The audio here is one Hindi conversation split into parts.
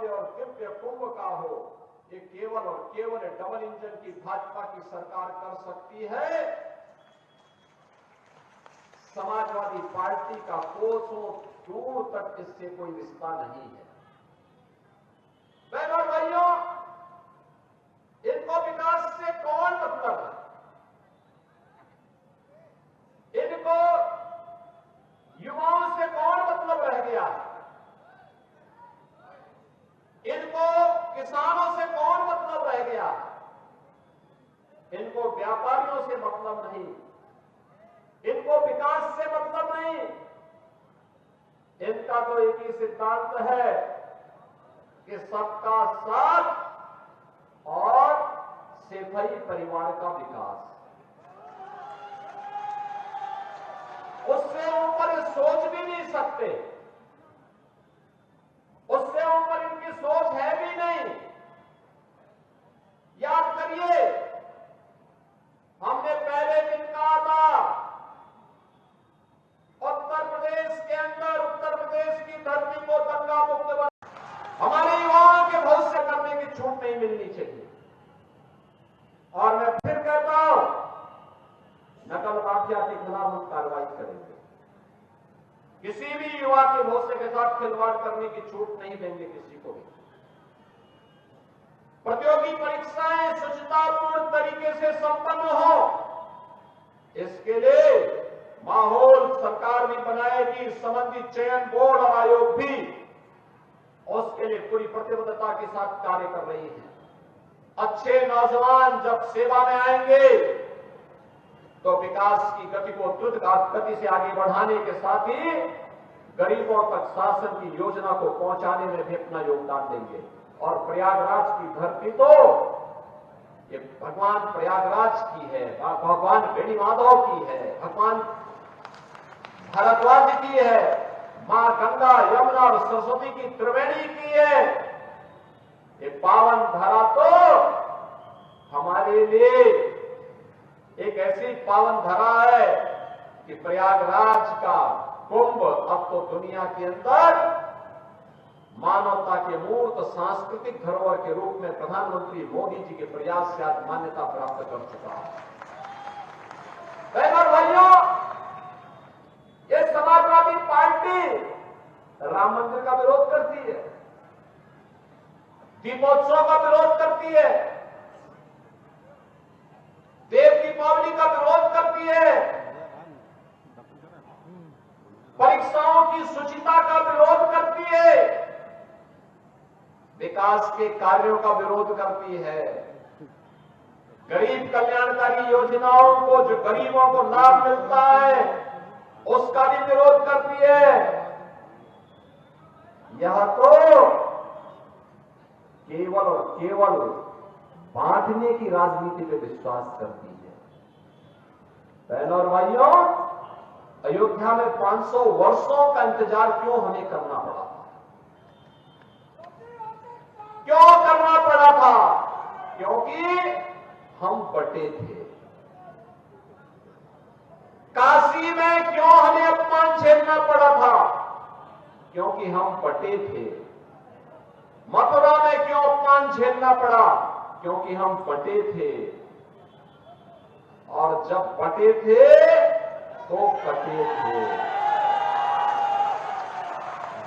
भव्य और दिव्य कुंभ का हो, ये केवल और केवल डबल इंजन की भाजपा की सरकार कर सकती है। समाजवादी पार्टी का कोसों दूर तक इससे कोई रिश्ता नहीं है। बहनों और भाइयों, इनको विकास से कौन मतलब है? इनको युवाओं से कौन मतलब रह गया है? इनको किसानों से कौन मतलब रह गया है? इनको व्यापारियों से मतलब नहीं, इनको विकास से मतलब नहीं। इनका तो एक ही सिद्धांत है कि सबका साथ और सेठई परिवार का विकास। उससे ऊपर सोच भी नहीं सकते, उससे ऊपर इनकी सोच है भी नहीं। याद करिए, हमने पहले दिन कहा था, उत्तर प्रदेश के अंदर, उत्तर प्रदेश की धरती को दंगा मुक्त बना, हमारे युवाओं के भविष्य करने की छूट नहीं मिलनी चाहिए। और मैं फिर कहता हूं, नकल माफिया के खिलाफ हम कार्रवाई करेंगे। किसी भी युवा के भविष्य के साथ खिलवाड़ करने की छूट नहीं देंगे किसी को भी। प्रतियोगी परीक्षाएं शुचितापूर्ण तरीके से संपन्न हो, इसके लिए माहौल सरकार भी बनाएगी, संबंधित चयन बोर्ड और आयोग भी उसके लिए पूरी प्रतिबद्धता के साथ कार्य कर रही है। अच्छे नौजवान जब सेवा में आएंगे तो विकास की गति को द्रुत गति से आगे बढ़ाने के साथ ही गरीबों तक शासन की योजना को पहुंचाने में भी अपना योगदान देंगे। और प्रयागराज की धरती तो ये भगवान प्रयागराज की है, भगवान बेणी माधव की है, भगवान भारद्वाज की है, मां गंगा, यमुना और सरस्वती की त्रिवेणी की है। ये पावन धरा तो हमारे लिए एक ऐसी पावन धरा है कि प्रयागराज का कुंभ अब तो दुनिया के अंदर मानवता के मूर्त सांस्कृतिक धरोहर के रूप में प्रधानमंत्री मोदी जी के प्रयास से आज मान्यता प्राप्त कर चुका है। बहनों भाइयों, ये समाजवादी पार्टी राम मंदिर का विरोध करती है, दीपोत्सव का विरोध करती है, देव दीपावली का विरोध करती है, परीक्षाओं की शुचिता का विरोध करती है, विकास के कार्यों का विरोध करती है, गरीब कल्याणकारी योजनाओं को, जो गरीबों को लाभ मिलता है, उसका भी विरोध करती है। यह तो केवल और केवल बांटने की राजनीति पे विश्वास करती है। बहनों और भाइयों, अयोध्या में 500 वर्षों का इंतजार क्यों हमें करना पड़ा? क्यों करना पड़ा था? क्योंकि हम बटे थे। काशी में क्यों हमें अपमान झेलना पड़ा था? क्योंकि हम बटे थे। मथुरा में क्यों अपमान झेलना पड़ा? क्योंकि हम बटे थे। और जब बटे थे तो कटे थे।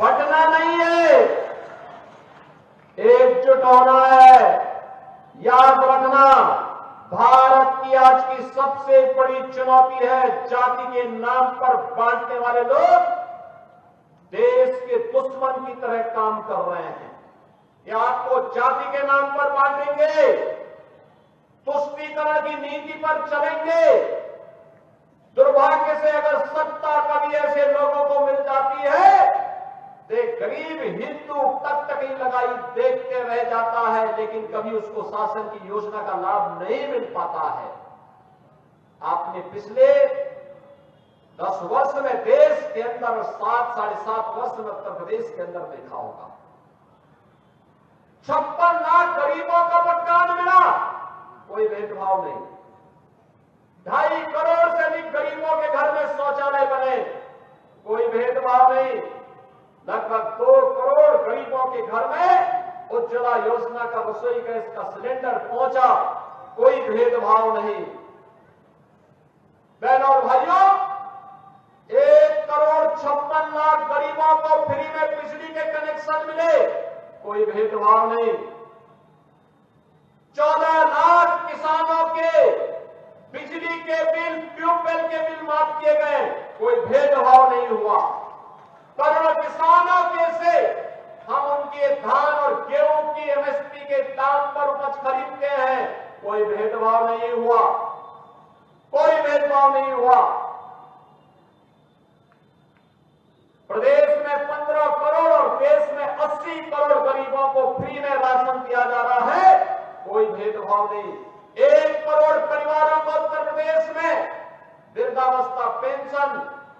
बटना नहीं है, एकजुट होना है। याद रखना, भारत की आज की सबसे बड़ी चुनौती है जाति के नाम पर बांटने वाले लोग देश के दुश्मन की तरह काम कर रहे हैं। ये आपको जाति के नाम पर बांटेंगे, तुष्टीकरण की नीति पर चलेंगे। दुर्भाग्य से अगर सत्ता कभी ऐसे लोगों को मिल जाती है, गरीब हिंदू तक ही लगाई देखते रह जाता है, लेकिन कभी उसको शासन की योजना का लाभ नहीं मिल पाता है। आपने पिछले 10 वर्ष में देश के अंदर 7 साढ़े 7 वर्ष में उत्तर प्रदेश के अंदर देखा होगा, 56 लाख गरीबों का मतदान मिला, कोई भेदभाव नहीं। 2.5 करोड़ से अधिक गरीबों के घर में शौचालय बने, कोई भेदभाव नहीं। लगभग 2 करोड़ गरीबों के घर में उज्ज्वला योजना का रसोई गैस का सिलेंडर पहुंचा, कोई भेदभाव नहीं। बहनों और भाइयों, 1,56,00,000 गरीबों को फ्री में बिजली के कनेक्शन मिले, कोई भेदभाव नहीं। 14 लाख किसानों के बिजली के बिल, ट्यूबवेल के बिल माफ किए गए, कोई भेदभाव नहीं हुआ। करोड़ों किसानों के से हम उनके धान और गेहूं की एमएसपी के दाम पर उपज खरीदते हैं, कोई भेदभाव नहीं हुआ, कोई भेदभाव नहीं हुआ। प्रदेश में 15 करोड़ और देश में 80 करोड़ गरीबों को फ्री में राशन दिया जा रहा है, कोई भेदभाव नहीं। 1 करोड़ परिवारों को उत्तर प्रदेश में वृद्धावस्था पेंशन,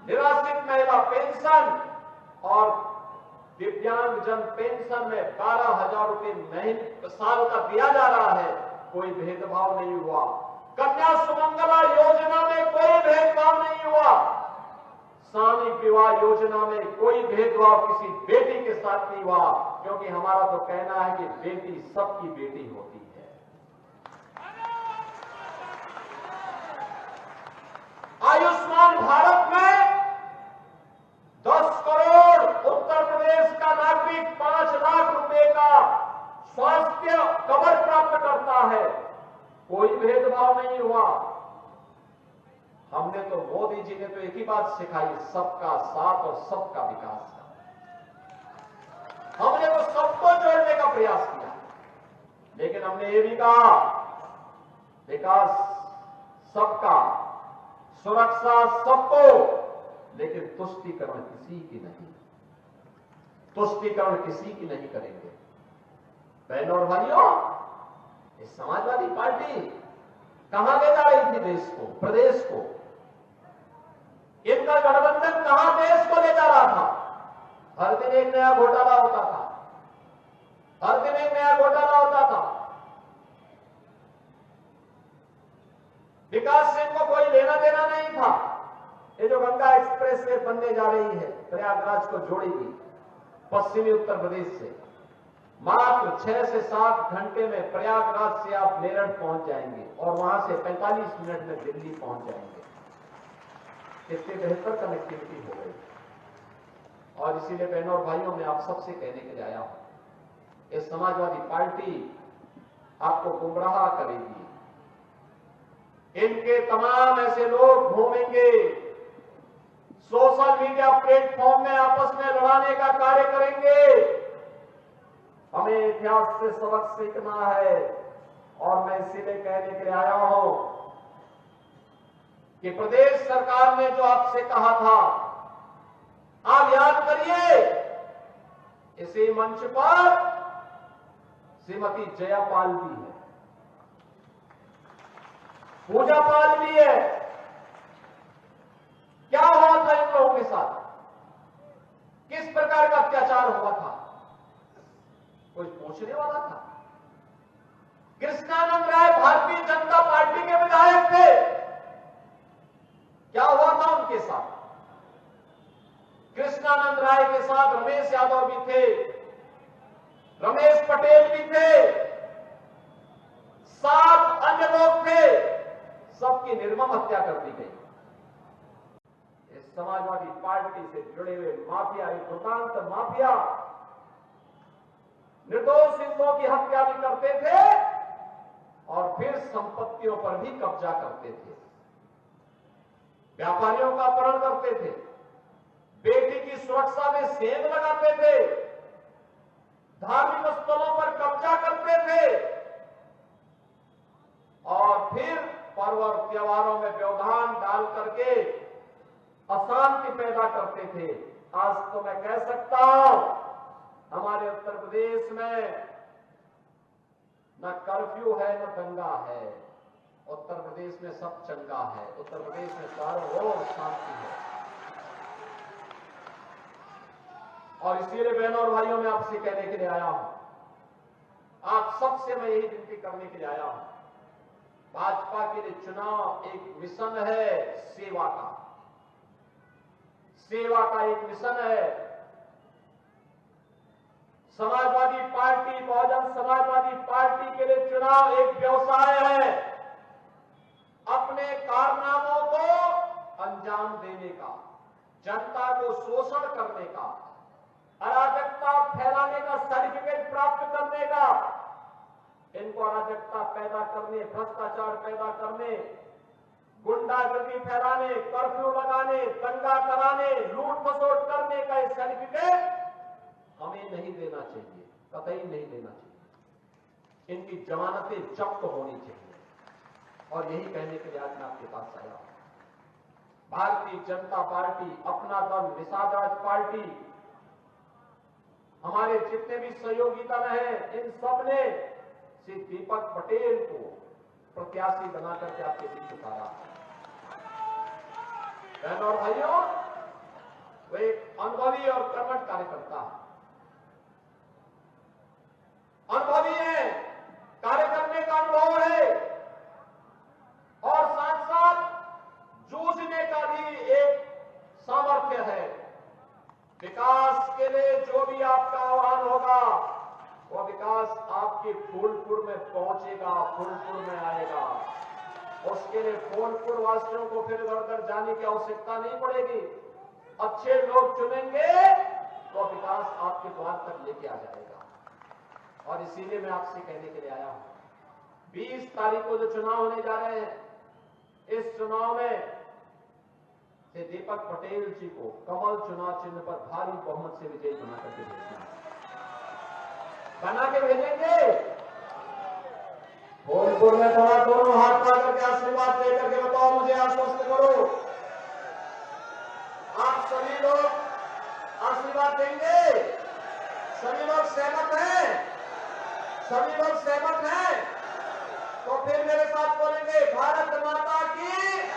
निराश्रित महिला पेंशन और दिव्यांगजन पेंशन में 12,000 रुपए महीने साल का दिया जा रहा है, कोई भेदभाव नहीं हुआ। कन्या सुमंगला योजना में कोई भेदभाव नहीं हुआ। सामूहिक विवाह योजना में कोई भेदभाव किसी बेटी के साथ नहीं हुआ, क्योंकि हमारा तो कहना है कि बेटी सबकी बेटी होती है। आयुष्मान भारत में 10 करोड़ उत्तर प्रदेश का नागरिक 5 लाख रुपए का स्वास्थ्य कवर प्राप्त करता है, कोई भेदभाव नहीं हुआ। हमने तो, मोदी जी ने तो एक ही बात सिखाई, सबका साथ और सबका विकास का। हमने तो सबको जोड़ने का प्रयास किया, लेकिन हमने ये भी कहा विकास सबका, सुरक्षा सबको, लेकिन तुष्टीकरण किसी की नहीं, तुष्टीकरण किसी की नहीं करेंगे। बहनों और भाइयों, ये समाजवादी पार्टी कहां ले जा रही थी देश को, प्रदेश को? इनका गठबंधन कहां देश को ले जा रहा था? हर दिन एक नया घोटाला होता था, हर दिन एक नया घोटाला होता था। विकास से इनको कोई लेना देना नहीं था। ये जो गंगा एक्सप्रेस वे बनने जा रही है, प्रयागराज को जोड़ेगी पश्चिमी उत्तर प्रदेश से, मात्र 6 से 7 घंटे में प्रयागराज से आप मेरठ पहुंच जाएंगे और वहां से 45 मिनट में दिल्ली पहुंच जाएंगे। कितनी बेहतर कनेक्टिविटी हो गई। और इसीलिए बहनों और भाइयों, मैं आप सबसे कहने के लिए आया हूं, ये समाजवादी पार्टी आपको गुमराह करेगी। इनके तमाम ऐसे लोग घूमेंगे, सोशल मीडिया प्लेटफॉर्म में आपस में लड़ाने का कार्य करेंगे। हमें इतिहास से सबक सीखना है, और मैं इसीलिए कहने के लिए आया हूं कि प्रदेश सरकार ने जो आपसे कहा था, आप याद करिए, इसी मंच पर श्रीमती जयापाल भी है, पूजा पाल भी है। क्या हुआ था इन लोगों के साथ? किस प्रकार का अत्याचार हुआ था? कोई पूछने वाला था? कृष्णानंद राय भारतीय जनता पार्टी के विधायक थे, क्या हुआ था उनके साथ? कृष्णानंद राय के साथ रमेश यादव भी थे, रमेश पटेल भी थे, 7 अन्य लोग थे, सबकी निर्मम हत्या कर दी गई। इस समाजवादी पार्टी से जुड़े हुए माफिया, एक दुर्दांत माफिया, निर्दोष हिंदुओं की हत्या भी करते थे और फिर संपत्तियों पर भी कब्जा करते थे, व्यापारियों का अपहरण करते थे, बेटी की सुरक्षा में सेंध लगाते थे, धार्मिक स्थलों पर कब्जा करते थे और फिर पर्व और त्योहारों में व्यवधान डाल करके अशांति पैदा करते थे। आज तो मैं कह सकता हूं, हमारे उत्तर प्रदेश में न कर्फ्यू है न दंगा है, उत्तर प्रदेश में सब चंगा है, उत्तर प्रदेश में चारों ओर शांति है। और इसीलिए बहनों और भाइयों, मैं आपसे कहने के लिए आया हूं, आप सबसे मैं यही विनती करने के लिए आया हूं, भाजपा के लिए चुनाव एक मिशन है, सेवा का, सेवा का एक मिशन है। समाजवादी पार्टी बहुत बहुजन समाजवादी पार्टी के लिए चुनाव एक व्यवसाय है, अपने कारनामों को अंजाम देने का, जनता को शोषण करने का, अराजकता फैलाने का सर्टिफिकेट प्राप्त करने का, इनको अराजकता पैदा करने, भ्रष्टाचार पैदा करने, गुंडागर्दी फैलाने, कर्फ्यू लगाने, दंगा कराने, लूट खसोट करने का ये सर्टिफिकेट हमें नहीं देना चाहिए, कतई नहीं देना चाहिए। इनकी जमानतें जब्त होनी चाहिए। और यही कहने के लिए आज मैं आपके पास आया हूं। भारतीय जनता पार्टी, अपना दल, निषाद राज पार्टी, हमारे जितने भी सहयोगी दल हैं, इन सब ने श्री दीपक पटेल को प्रत्याशी बना करके आपके बीच उतारा। बहनों और भाइयों, वो एक अनुभवी और कर्मठ कार्यकर्ता है, अनुभवी है, कार्य करने का अनुभव है और साथ साथ जूझने का भी एक सामर्थ्य है। विकास के लिए जो भी आपका आह्वान होगा, वो विकास आपके फूलपुर में पहुंचेगा, फूलपुर में आएगा। उसके लिए फूलपुर वासियों को फिर इधर उधर जाने की आवश्यकता नहीं पड़ेगी। अच्छे लोग चुनेंगे तो विकास आपके द्वार तक लेके आ जाएगा। और इसीलिए मैं आपसे कहने के लिए आया हूं, 20 तारीख को जो चुनाव होने जा रहे हैं, इस चुनाव में से दीपक पटेल जी को कमल चुनाव चिन्ह पर भारी बहुमत से विजयी बना करके भेजना है। बना के भेजेंगे। फूलपुर में थोड़ा दोनों हाथ पा करके आशीर्वाद देकर के बताओ, मुझे आश्वस्त करो, आप सभी लोग आशीर्वाद देंगे? सभी लोग सहमत हैं? सभी लोग सहमत हैं? तो फिर मेरे साथ बोलेंगे, भारत माता की